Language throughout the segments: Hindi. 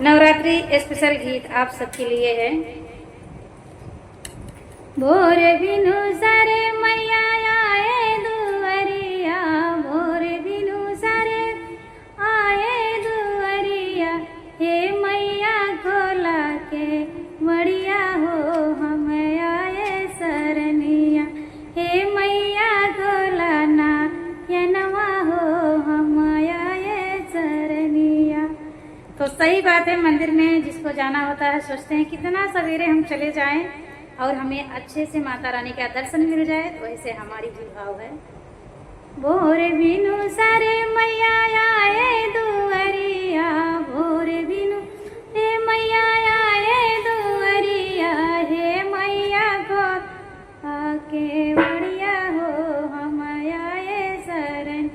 नवरात्रि स्पेशल गीत आप सबके लिए है। भोर बिनु सारे मैया आए दुआरिया, भोर बिनु सारे आए दुआरिया, हे मैया खोला के बढ़िया हो हम आए सरनिया, हे मैया खोला ना यनवा हो हम आए सरनिया। तो सही बात है, मंदिर में जिसको जाना होता है सोचते हैं कितना सवेरे हम चले जाएं और हमें अच्छे से माता रानी का दर्शन मिल जाए। तो वैसे हमारी भी भाव है। भोर बिनु सारे मैया आए दुआरिया, भोर बिनु हे मैया आए दुआरिया, हे मैया को आके बढ़िया हो हम आए शरण,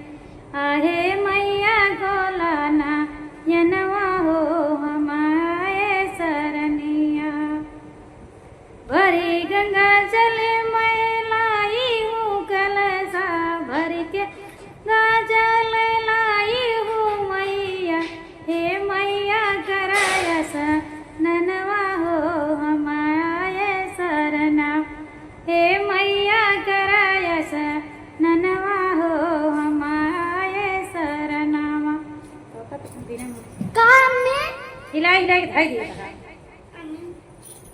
आहे मैया गोलाना यनवा हो हम आए सरनिया। भरी गंगा जल मैं लाई हूँ कलसा, भर के गंगा जल लाई हूँ मैया, हे मैया कराया सा ननवा हो हम आए सरना, हे मैया कराया सा ननवा हो हम आए सरनावा। काम में हिला हिला के धाई दिया,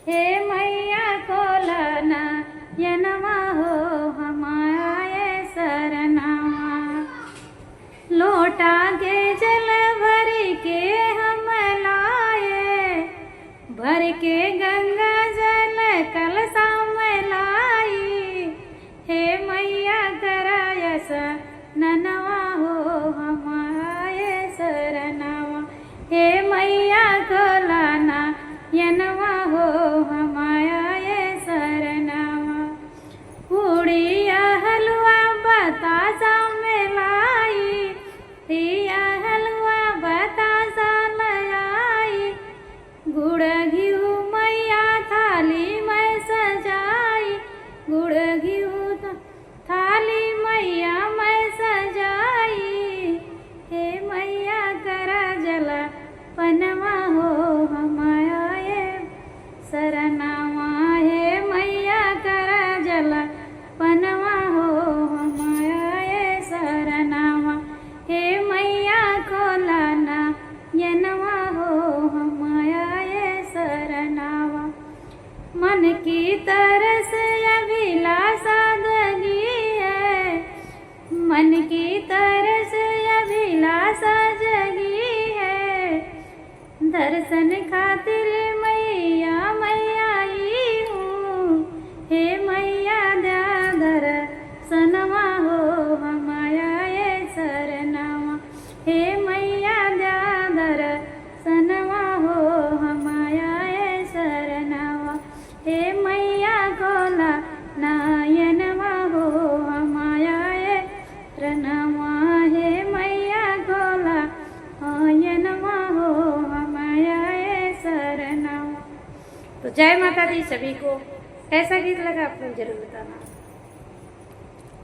हे मैया कोलाना यनवा हो हम आए सरनावा। लोटा के जल भर के हम लाए, भर के गंगा जल कलसा में लाई, हे मैया कराया सा ननवा हो हम आए सरनावा, हे मैया खोलाना यनवा हो हम आए सरनावा। पूड़िया हलवा बतासा में लाई, दिया हलवा बतासा लाई, गुड़ घिऊ मैया थाली में सजाई, गुड़ घिऊ थाली मैया में सजाई, हे मैया करा जला पनवा हो हम आए सरनावा, हे मैया करा जला पनवा हो हम आए सरनावा, हे मैया खोलाना यनवा हो हम आए सरनावा। मन की तरस अभिलाषा जगी है, मन की तरस अभिलाषा जगी है, दर्शन खातिर मैया मैं आई हूँ, हे मैया दादर सनवा हो हम आए सरनावा, हे मैया दादर सनवा हो हम आए सरनावा, हे मैया खोला नायनवा हो हम आए रनवा, हे मैया खोला आयनवा हो हम आए सरनावा। तो जय माता दी सभी को। कैसा गीत लगा आप लोग जरूर बताना।